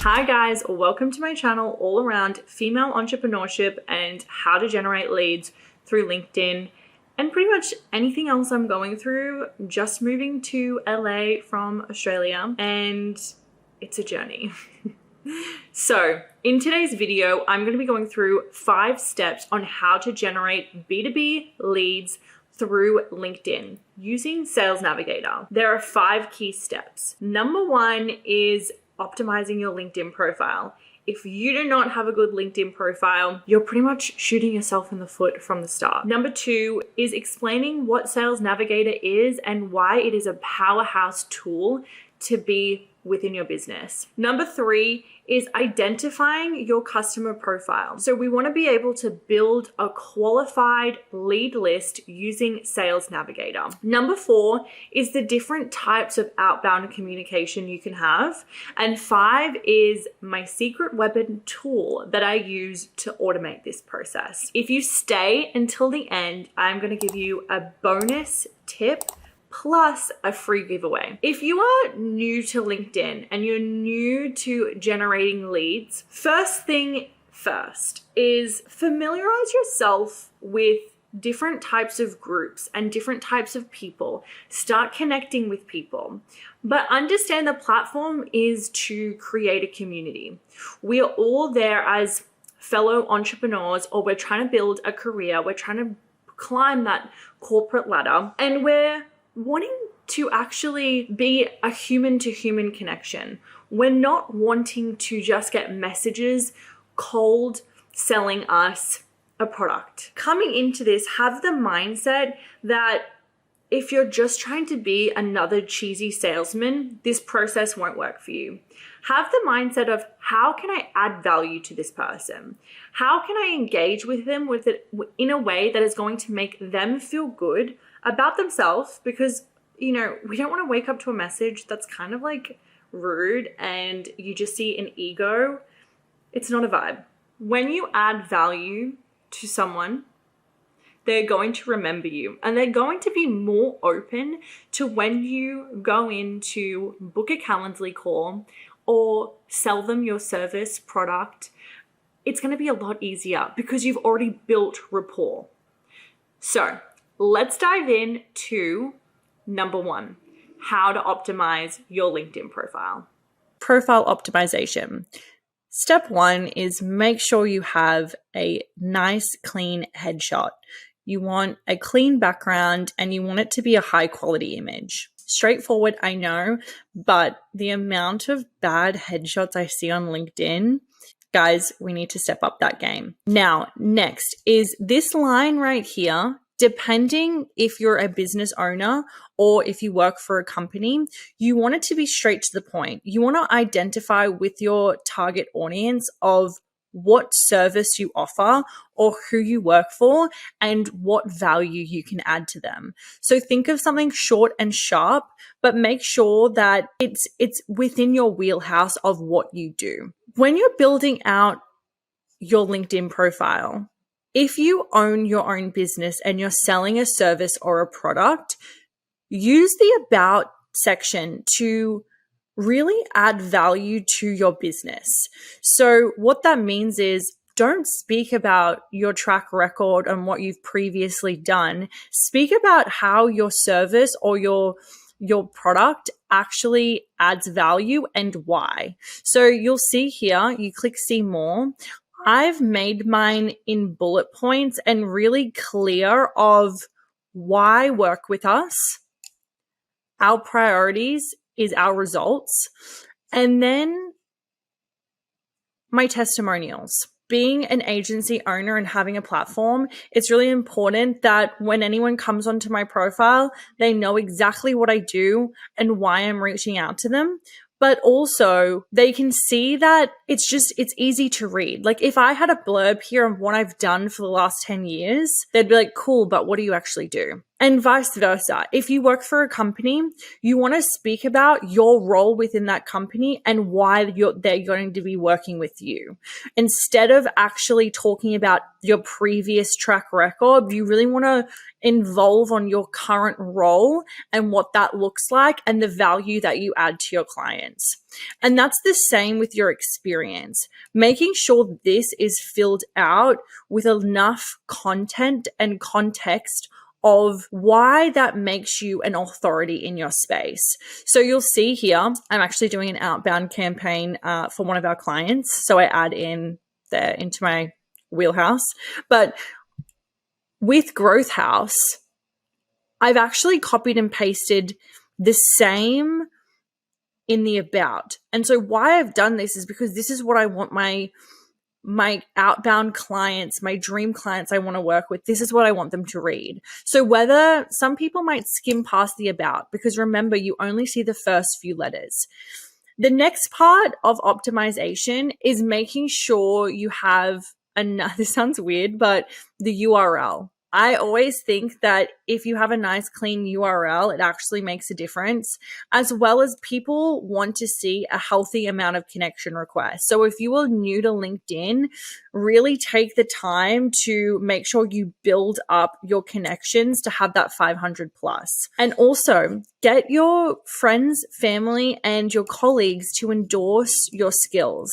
Hi guys, welcome to my channel all around female entrepreneurship and how to generate leads through LinkedIn and pretty much anything else I'm going through. Just moving to LA from Australia and it's a journey. So in today's video, I'm going to be going through 5 steps on how to generate B2B leads through LinkedIn using Sales Navigator. There are 5 key steps. Number 1 is optimizing your LinkedIn profile. If you do not have a good LinkedIn profile, you're pretty much shooting yourself in the foot from the start. Number 2 is explaining what Sales Navigator is and why it is a powerhouse tool to be within your business. Number 3 is identifying your customer profile. So we want to be able to build a qualified lead list using Sales Navigator. Number 4 is the different types of outbound communication you can have. And 5 is my secret weapon tool that I use to automate this process. If you stay until the end, I'm going to give you a bonus tip plus a free giveaway. If you are new to LinkedIn and you're new to generating leads, first thing first is familiarize yourself with different types of groups and different types of people. Start connecting with people, but understand the platform is to create a community. We are all there as fellow entrepreneurs, or we're trying to build a career. We're trying to climb that corporate ladder, and we're wanting to actually be a human-to-human connection. We're not wanting to just get messages cold selling us a product. Coming into this, have the mindset that if you're just trying to be another cheesy salesman, this process won't work for you. Have the mindset of, how can I add value to this person? How can I engage with them with it in a way that is going to make them feel good about themselves? Because, you know, we don't want to wake up to a message that's kind of like rude and you just see an ego. It's not a vibe. When you add value to someone, they're going to remember you and they're going to be more open to when you go in to book a Calendly call or sell them your service product. It's going to be a lot easier because you've already built rapport. So let's dive in to number 1, how to optimize your LinkedIn profile. Profile optimization. Step 1 is make sure you have a nice, clean headshot. You want a clean background and you want it to be a high quality image. Straightforward, I know, but the amount of bad headshots I see on LinkedIn, guys, we need to step up that game. Now, next is this line right here. Depending if you're a business owner or if you work for a company, you want it to be straight to the point. You want to identify with your target audience of what service you offer or who you work for and what value you can add to them. So think of something short and sharp, but make sure that it's within your wheelhouse of what you do. When you're building out your LinkedIn profile, if you own your own business and you're selling a service or a product, use the About section to really add value to your business. So what that means is, don't speak about your track record and what you've previously done. Speak about how your service or your product actually adds value and why. So you'll see here, you click see more. I've made mine in bullet points and really clear of why work with us. Our priorities is our results. And then my testimonials. Being an agency owner and having a platform, it's really important that when anyone comes onto my profile, they know exactly what I do and why I'm reaching out to them. But also they can see that it's easy to read. Like if I had a blurb here of what I've done for the last 10 years, they'd be like, cool, but what do you actually do? And vice versa. If you work for a company, you want to speak about your role within that company and why they're going to be working with you. Instead of actually talking about your previous track record, you really want to involve on your current role and what that looks like and the value that you add to your clients. And that's the same with your experience. Making sure this is filled out with enough content and context of why that makes you an authority in your space. So you'll see here, I'm actually doing an outbound campaign for one of our clients. So I add in there into my wheelhouse. But with Growth House, I've actually copied and pasted the same in the about. And so why I've done this is because this is what I want my outbound clients, my dream clients I want to work with, this is what I want them to read. So whether some people might skim past the about, because remember, you only see the first few letters. The next part of optimization is making sure you have this sounds weird, but the URL. I always think that if you have a nice clean URL, it actually makes a difference, as well as people want to see a healthy amount of connection requests. So if you are new to LinkedIn, really take the time to make sure you build up your connections to have that 500 plus. And also get your friends, family, and your colleagues to endorse your skills.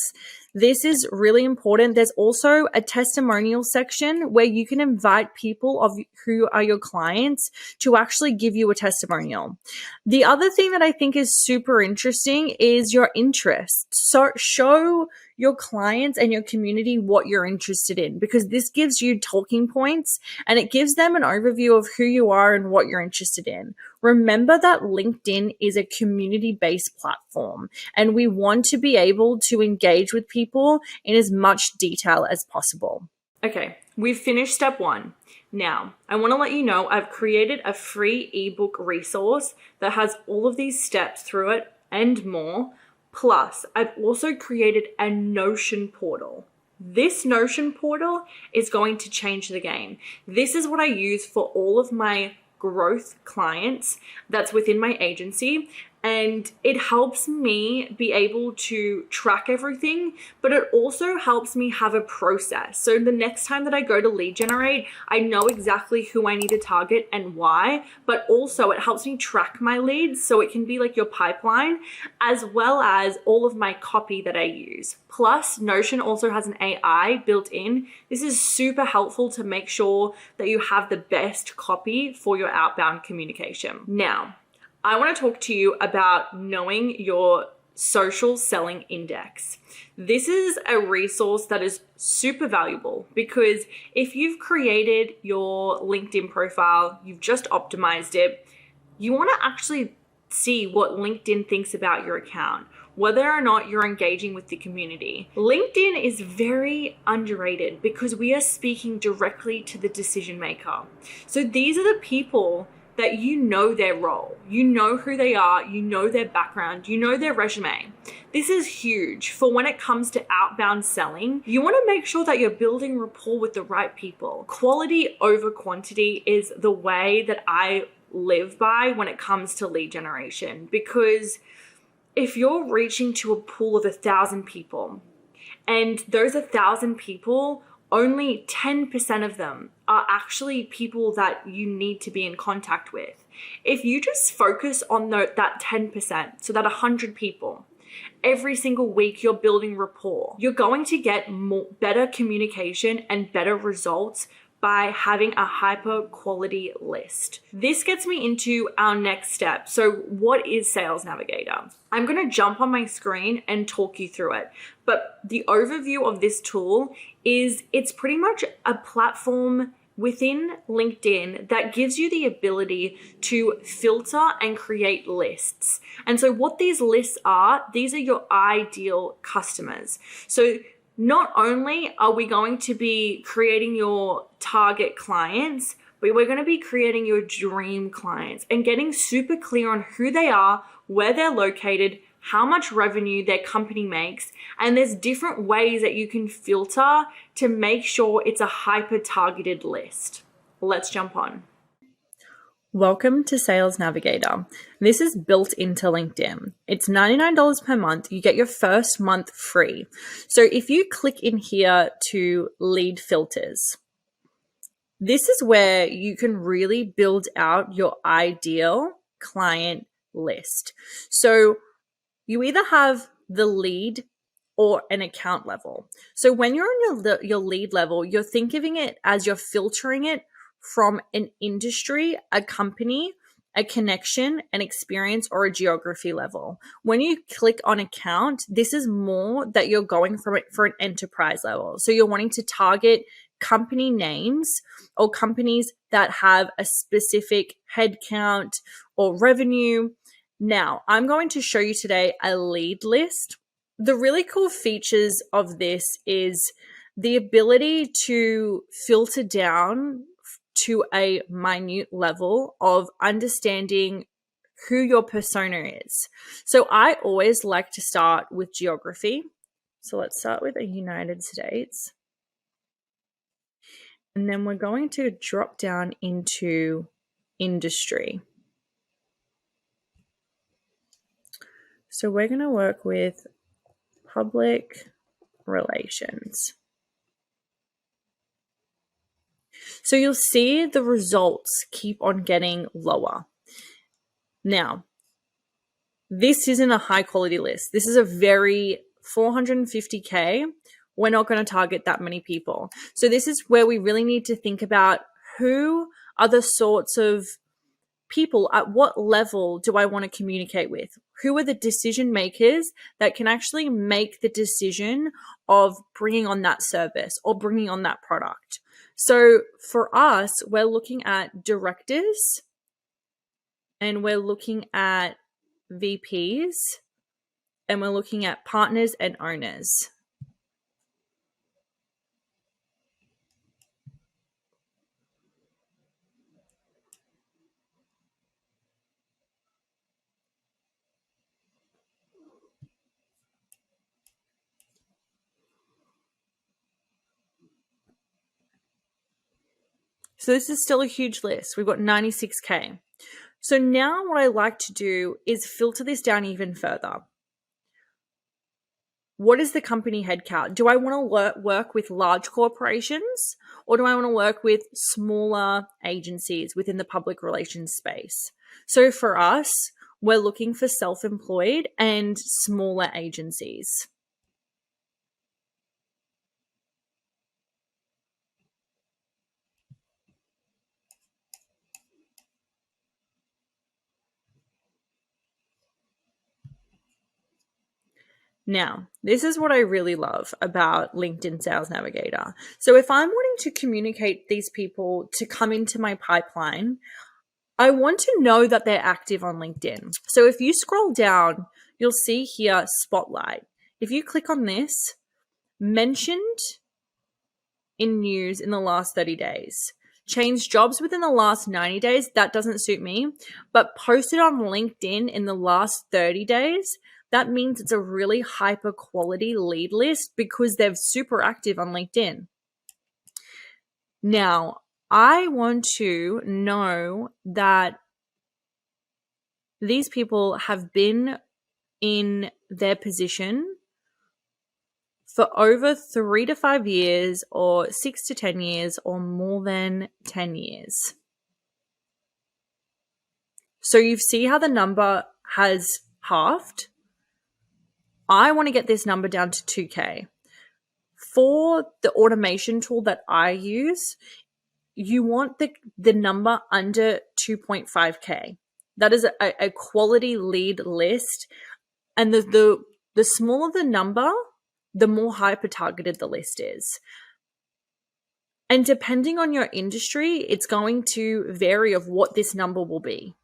This is really important. There's also a testimonial section where you can invite people who are your clients to actually give you a testimonial. The other thing that I think is super interesting is your interests. So show your clients and your community what you're interested in, because this gives you talking points and it gives them an overview of who you are and what you're interested in. Remember that LinkedIn is a community-based platform and we want to be able to engage with people in as much detail as possible. Okay, we've finished step 1. Now, I want to let you know I've created a free ebook resource that has all of these steps through it and more. Plus, I've also created a Notion portal. This Notion portal is going to change the game. This is what I use for all of my growth clients that's within my agency. And it helps me be able to track everything, but it also helps me have a process. So the next time that I go to lead generate, I know exactly who I need to target and why, but also it helps me track my leads so it can be like your pipeline, as well as all of my copy that I use. Plus, Notion also has an AI built in. This is super helpful to make sure that you have the best copy for your outbound communication. Now, I want to talk to you about knowing your social selling index. This is a resource that is super valuable because if you've created your LinkedIn profile, you've just optimized it, you want to actually see what LinkedIn thinks about your account, whether or not you're engaging with the community. LinkedIn is very underrated because we are speaking directly to the decision maker. So these are the people that you know their role, you know who they are, you know their background, you know their resume. This is huge for when it comes to outbound selling. You want to make sure that you're building rapport with the right people. Quality over quantity is the way that I live by when it comes to lead generation, because if you're reaching to a pool of 1,000 people and those 1,000 people, only 10% of them are actually people that you need to be in contact with. If you just focus on that 10%, so that 100 people, every single week you're building rapport, you're going to get better communication and better results by having a hyper quality list. This gets me into our next step. So what is Sales Navigator? I'm going to jump on my screen and talk you through it. But the overview of this tool is it's pretty much a platform within LinkedIn that gives you the ability to filter and create lists. And so what these lists are, these are your ideal customers. So not only are we going to be creating your target clients, but we're going to be creating your dream clients and getting super clear on who they are, where they're located, how much revenue their company makes. And there's different ways that you can filter to make sure it's a hyper targeted list. Let's jump on. Welcome to Sales Navigator. This is built into LinkedIn. It's $99 per month. You get your first month free. So if you click in here to lead filters, this is where you can really build out your ideal client list. So you either have the lead or an account level. So when you're on your lead level, you're thinking it as you're filtering it from an industry, a company, a connection, an experience, or a geography level. When you click on account, this is more that you're going from it for an enterprise level. So you're wanting to target company names or companies that have a specific headcount or revenue. Now, I'm going to show you today a lead list. The really cool features of this is the ability to filter down to a minute level of understanding who your persona is. So I always like to start with geography. So let's start with the United States. And then we're going to drop down into industry. So we're going to work with public relations. So you'll see the results keep on getting lower. Now, this isn't a high quality list. This is a very 450K. We're not going to target that many people. So this is where we really need to think about who are the sorts of people, at what level do I want to communicate with? Who are the decision makers that can actually make the decision of bringing on that service or bringing on that product? So for us, we're looking at directors and we're looking at VPs and we're looking at partners and owners. So this is still a huge list. We've got 96K. So now what I like to do is filter this down even further. What is the company headcount? Do I want to work with large corporations or do I want to work with smaller agencies within the public relations space? So for us, we're looking for self-employed and smaller agencies. Now, this is what I really love about LinkedIn Sales Navigator. So if I'm wanting to communicate these people to come into my pipeline, I want to know that they're active on LinkedIn. So if you scroll down, you'll see here Spotlight. If you click on this, mentioned in news in the last 30 days. Changed jobs within the last 90 days, that doesn't suit me. But posted on LinkedIn in the last 30 days, that means it's a really hyper quality lead list because they're super active on LinkedIn. Now, I want to know that these people have been in their position for over 3 to 5 years or 6 to 10 years or more than 10 years. So you see how the number has halved? I want to get this number down to 2K. For the automation tool that I use, you want the number under 2.5K. That is a quality lead list. And the smaller the number, the more hyper targeted the list is. And depending on your industry, it's going to vary of what this number will be.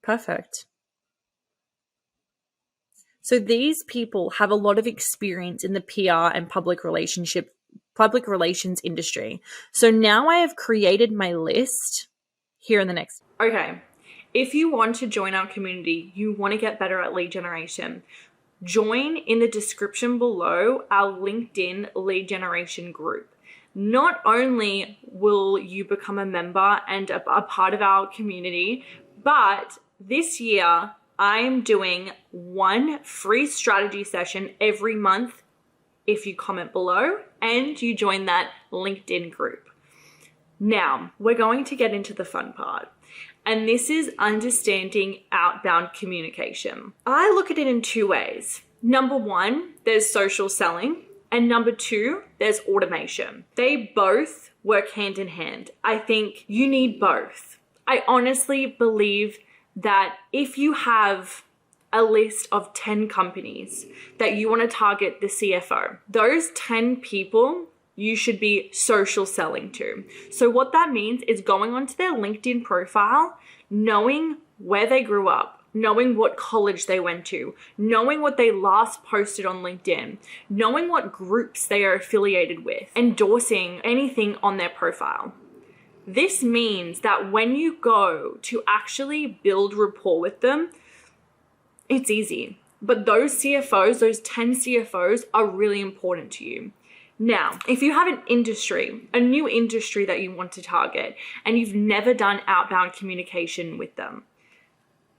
Perfect. So these people have a lot of experience in the PR and public relations industry. So now I have created my list here in the next. Okay. if you want to join our community, you want to get better at lead generation, join in the description below our LinkedIn lead generation group. Not only will you become a member and a part of our community, but this year I am doing one free strategy session every month if you comment below and you join that LinkedIn group. Now, we're going to get into the fun part. And this is understanding outbound communication. I look at it in two ways. Number one, there's social selling. And number two, there's automation. They both work hand in hand. I think you need both. I honestly believe that if you have a list of 10 companies that you want to target the CFO, those 10 people you should be social selling to. So what that means is going onto their LinkedIn profile, knowing where they grew up, knowing what college they went to, knowing what they last posted on LinkedIn, knowing what groups they are affiliated with, endorsing anything on their profile. This means that when you go to actually build rapport with them, it's easy. But those CFOs, those 10 CFOs are really important to you. Now, if you have an industry, a new industry that you want to target, and you've never done outbound communication with them,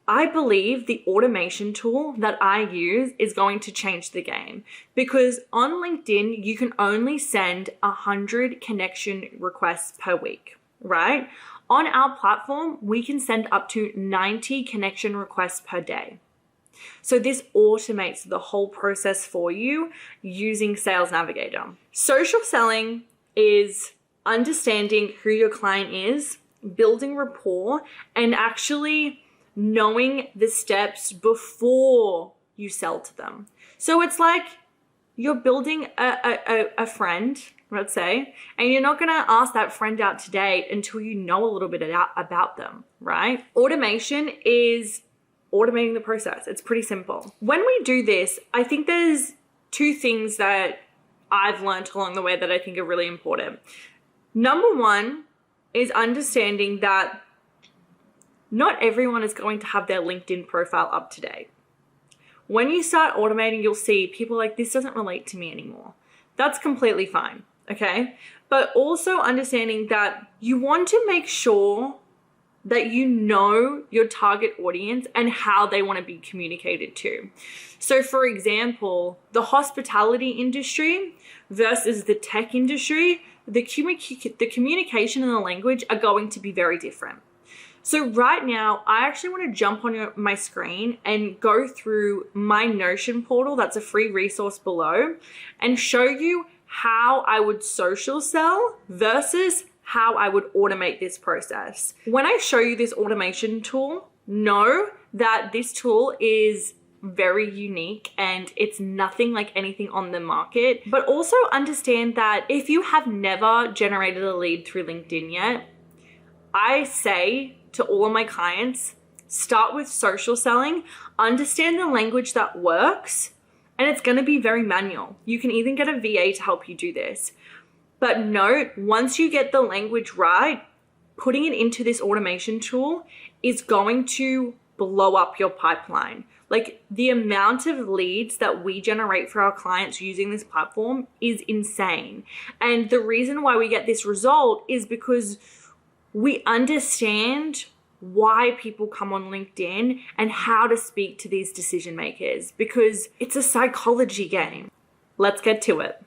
I believe the automation tool that I use is going to change the game, because on LinkedIn, you can only send 100 connection requests per week, right? On our platform, we can send up to 90 connection requests per day. So this automates the whole process for you using Sales Navigator. Social selling is understanding who your client is, building rapport, and actually knowing the steps before you sell to them. So it's like you're building a friend, let's say, and you're not going to ask that friend out to date until you know a little bit about them, right? Automation is automating the process. It's pretty simple. When we do this, I think there's two things that I've learned along the way that I think are really important. Number one is understanding that not everyone is going to have their LinkedIn profile up to date. When you start automating, you'll see people like, this doesn't relate to me anymore. That's completely fine, okay? But also understanding that you want to make sure that you know your target audience and how they want to be communicated to. So for example, the hospitality industry versus the tech industry, the communication and the language are going to be very different. So right now, I actually want to jump on my screen and go through my Notion portal, that's a free resource below, and show you how I would social sell versus how I would automate this process. When I show you this automation tool, know that this tool is very unique and it's nothing like anything on the market. But also understand that if you have never generated a lead through LinkedIn yet, I say to all of my clients, start with social selling, understand the language that works, and it's going to be very manual. You can even get a VA to help you do this. But note, once you get the language right, putting it into this automation tool is going to blow up your pipeline. Like the amount of leads that we generate for our clients using this platform is insane. And the reason why we get this result is because we understand why people come on LinkedIn and how to speak to these decision makers, because it's a psychology game. Let's get to it.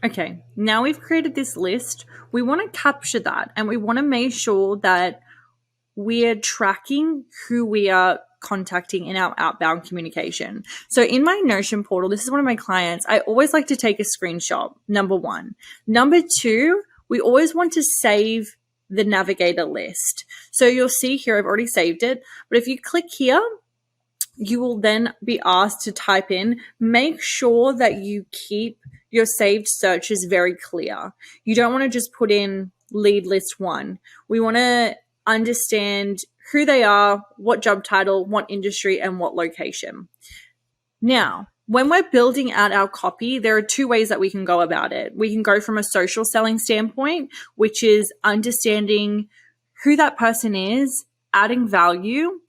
Okay, now we've created this list. We want to capture that and we want to make sure that we're tracking who we are contacting in our outbound communication. So in my Notion portal, this is one of my clients. I always like to take a screenshot, number one. Number two, we always want to save the navigator list. So you'll see here, I've already saved it, but if you click here, you will then be asked to type in, make sure that you keep your saved searches very clear. You don't want to just put in lead list one. We want to understand who they are, what job title, what industry, and what location. Now, when we're building out our copy, there are two ways that we can go about it. We can go from a social selling standpoint, which is understanding who that person is adding value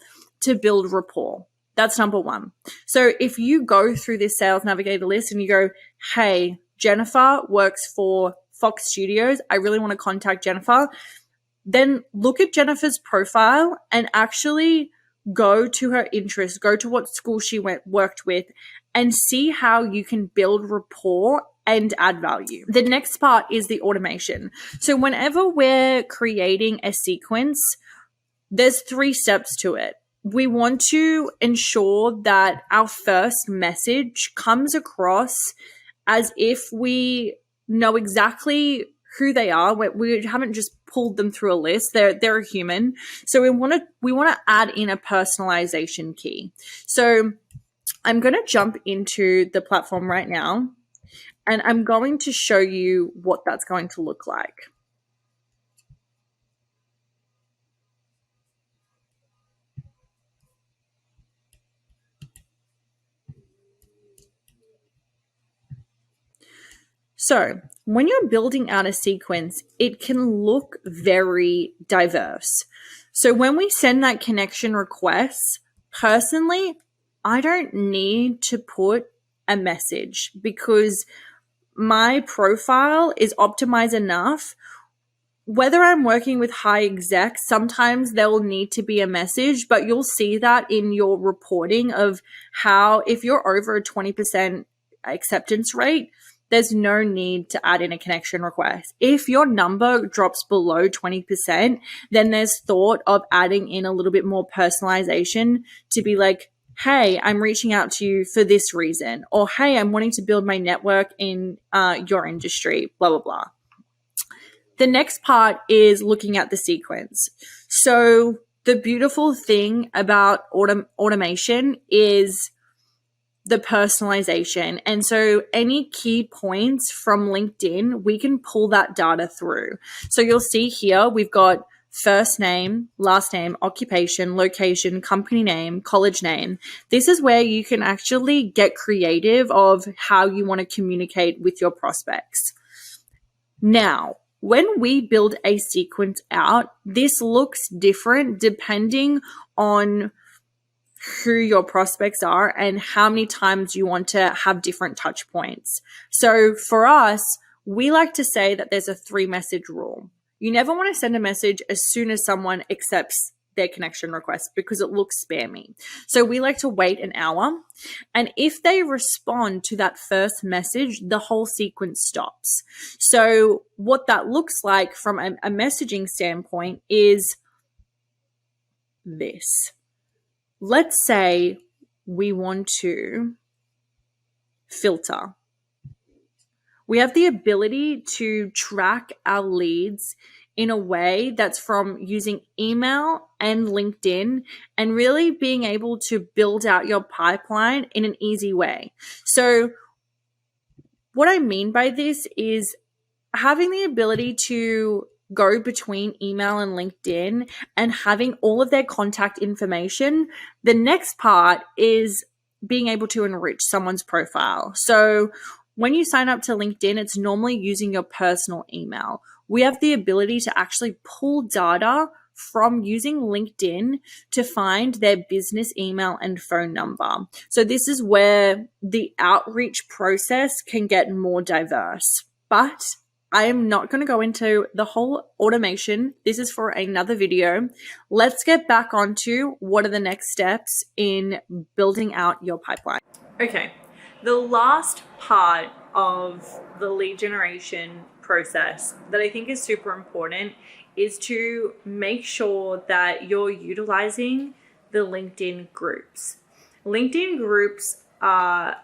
to build rapport. That's number one. So if you go through this Sales Navigator list and you go, hey, Jennifer works for Fox Studios, I really want to contact Jennifer, then look at Jennifer's profile and actually go to her interests, go to what school she worked with, and see how you can build rapport and add value. The next part is the automation. So whenever we're creating a sequence, there's 3 steps to it. We want to ensure that our first message comes across as if we know exactly who they are. We haven't just pulled them through a list. They're a human. So we want to add in a personalization key. So I'm going to jump into the platform right now, and I'm going to show you what that's going to look like. So when you're building out a sequence, it can look very diverse. So when we send that connection request, personally, I don't need to put a message because my profile is optimized enough. Whether I'm working with high execs, sometimes there will need to be a message, but you'll see that in your reporting of how if you're over a 20% acceptance rate, there's no need to add in a connection request. If your number drops below 20%, then there's thought of adding in a little bit more personalization to be like, hey, I'm reaching out to you for this reason, or hey, I'm wanting to build my network in your industry, blah, blah, blah. The next part is looking at the sequence. So the beautiful thing about automation is the personalization. And so any key points from LinkedIn, we can pull that data through. So you'll see here, we've got first name, last name, occupation, location, company name, college name. This is where you can actually get creative of how you want to communicate with your prospects. Now, when we build a sequence out, this looks different depending on who your prospects are and how many times you want to have different touch points. So for us, we like to say that there's a 3-message rule. You never want to send a message as soon as someone accepts their connection request because it looks spammy. So we like to wait an hour. And if they respond to that first message, the whole sequence stops. So what that looks like from a messaging standpoint is this. Let's say we want to filter. We have the ability to track our leads in a way that's from using email and LinkedIn and really being able to build out your pipeline in an easy way. So what I mean by this is having the ability to go between email and LinkedIn and having all of their contact information. The next part is being able to enrich someone's profile. So when you sign up to LinkedIn, it's normally using your personal email. We have the ability to actually pull data from using LinkedIn to find their business email and phone number. So this is where the outreach process can get more diverse. But I am not going to go into the whole automation. This is for another video. Let's get back onto what are the next steps in building out your pipeline. Okay, the last part of the lead generation process that I think is super important is to make sure that you're utilizing the LinkedIn groups. LinkedIn groups are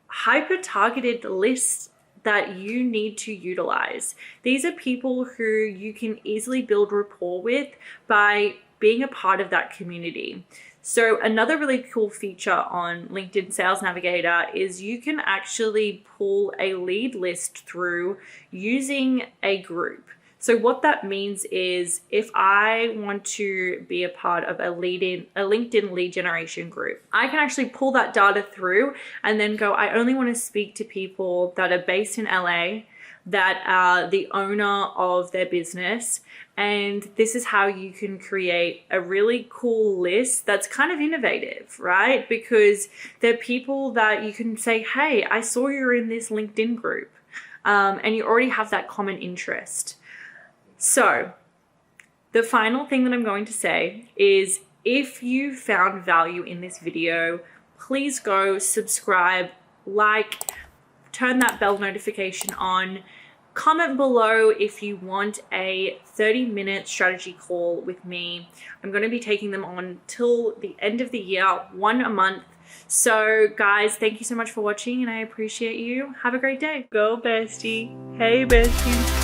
hyper-targeted lists that you need to utilize. These are people who you can easily build rapport with by being a part of that community. So another really cool feature on LinkedIn Sales Navigator is you can actually pull a lead list through using a group. So what that means is if I want to be a part of a LinkedIn lead generation group, I can actually pull that data through and then go, I only want to speak to people that are based in LA, that are the owner of their business, And this is how you can create a really cool list that's kind of innovative, right? Because they're people that you can say, hey, I saw you're in this LinkedIn group, and you already have that common interest. So the final thing that I'm going to say is, if you found value in this video, please go subscribe, like, turn that bell notification on. Comment below if you want a 30-minute strategy call with me. I'm going to be taking them on till the end of the year, 1 a month. So guys, thank you so much for watching and I appreciate you. Have a great day. Go bestie. Hey bestie.